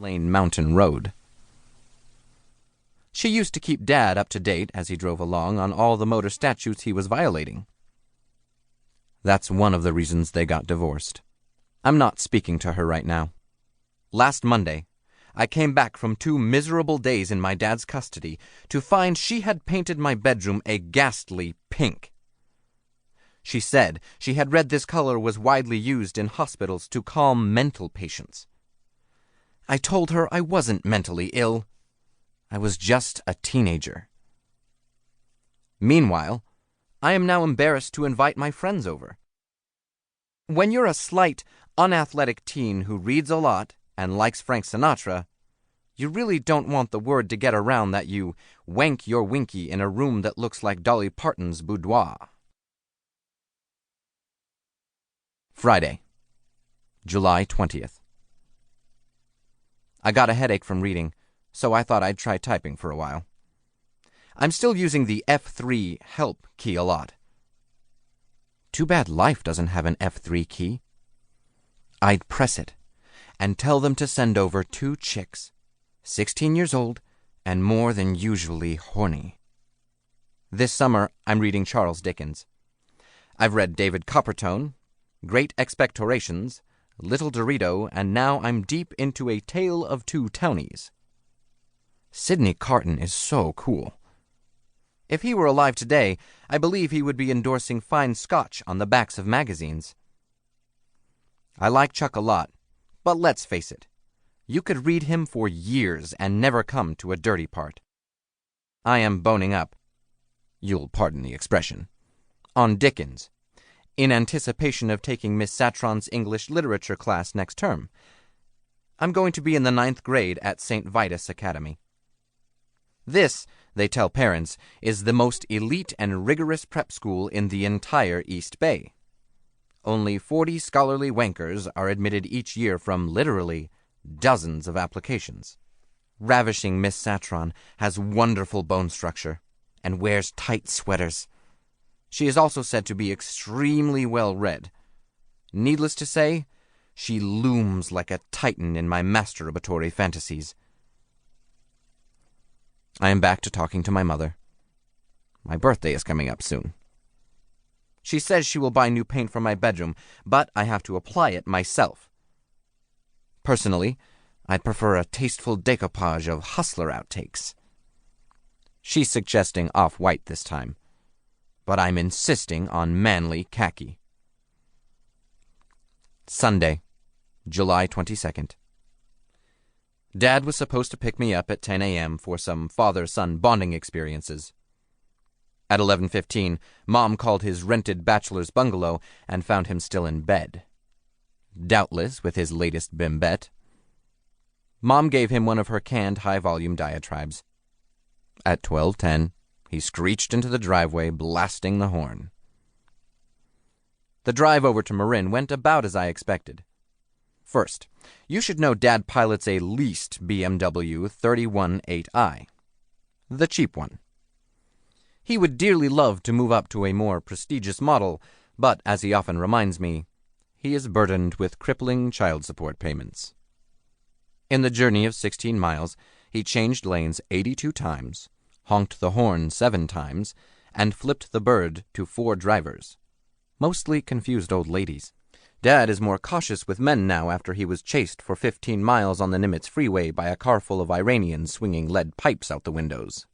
Lane Mountain Road. She used to keep Dad up to date as he drove along on all the motor statutes he was violating. That's one of the reasons they got divorced. I'm not speaking to her right now. Last Monday, I came back from 2 miserable days in my dad's custody to find she had painted my bedroom a ghastly pink. She said she had read this color was widely used in hospitals to calm mental patients. I told her I wasn't mentally ill. I was just a teenager. Meanwhile, I am now embarrassed to invite my friends over. When you're a slight, unathletic teen who reads a lot and likes Frank Sinatra, you really don't want the word to get around that you wank your winky in a room that looks like Dolly Parton's boudoir. Friday, July 20th. I got a headache from reading, so I thought I'd try typing for a while. I'm still using the F3 help key a lot. Too bad life doesn't have an F3 key. I'd press it and tell them to send over 2 chicks, 16 years old and more than usually horny. This summer, I'm reading Charles Dickens. I've read David Coppertone, Great Expectorations, Little Dorito, and now I'm deep into A Tale of Two Townies. Sidney Carton is so cool. If he were alive today, I believe he would be endorsing fine scotch on the backs of magazines. I like Chuck a lot, but let's face it, you could read him for years and never come to a dirty part. I am boning up, you'll pardon the expression, on Dickens, in anticipation of taking Miss Satron's English literature class next term. I'm going to be in the 9th grade at St. Vitus Academy. This, they tell parents, is the most elite and rigorous prep school in the entire East Bay. Only 40 scholarly wankers are admitted each year from literally dozens of applications. Ravishing Miss Satron has wonderful bone structure and wears tight sweaters. She is also said to be extremely well-read. Needless to say, she looms like a titan in my masturbatory fantasies. I am back to talking to my mother. My birthday is coming up soon. She says she will buy new paint for my bedroom, but I have to apply it myself. Personally, I'd prefer a tasteful decoupage of Hustler outtakes. She's suggesting off-white this time, but I'm insisting on manly khaki. Sunday, July 22nd. Dad was supposed to pick me up at 10 a.m. for some father-son bonding experiences. At 11:15, Mom called his rented bachelor's bungalow and found him still in bed. Doubtless with his latest bimbette. Mom gave him one of her canned high-volume diatribes. At 12:10, he screeched into the driveway, blasting the horn. The drive over to Marin went about as I expected. First, you should know Dad pilots a leased BMW 318i, the cheap one. He would dearly love to move up to a more prestigious model, but, as he often reminds me, he is burdened with crippling child support payments. In the journey of 16 miles, he changed lanes 82 times, honked the horn 7 times, and flipped the bird to 4 drivers, mostly confused old ladies. Dad is more cautious with men now after he was chased for 15 miles on the Nimitz freeway by a car full of Iranians swinging lead pipes out the windows.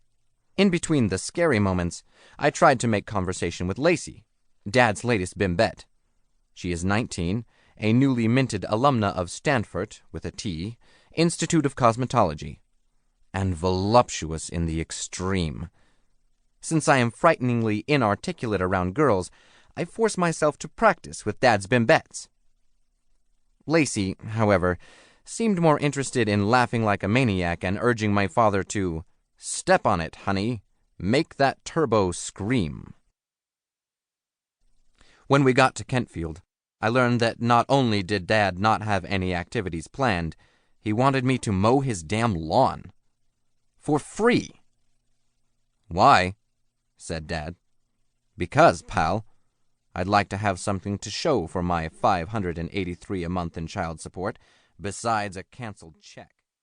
In between the scary moments, I tried to make conversation with Lacey, Dad's latest bimbette. She is 19, a newly minted alumna of Stanford, with a T, Institute of Cosmetology, and voluptuous in the extreme. Since I am frighteningly inarticulate around girls, I force myself to practice with Dad's bimbettes. Lacey, however, seemed more interested in laughing like a maniac and urging my father to "Step on it, honey. Make that turbo scream." When we got to Kentfield, I learned that not only did Dad not have any activities planned, he wanted me to mow his damn lawn. For free. "Why?" said Dad. "Because, pal, I'd like to have something to show for my $583 a month in child support, besides a canceled check."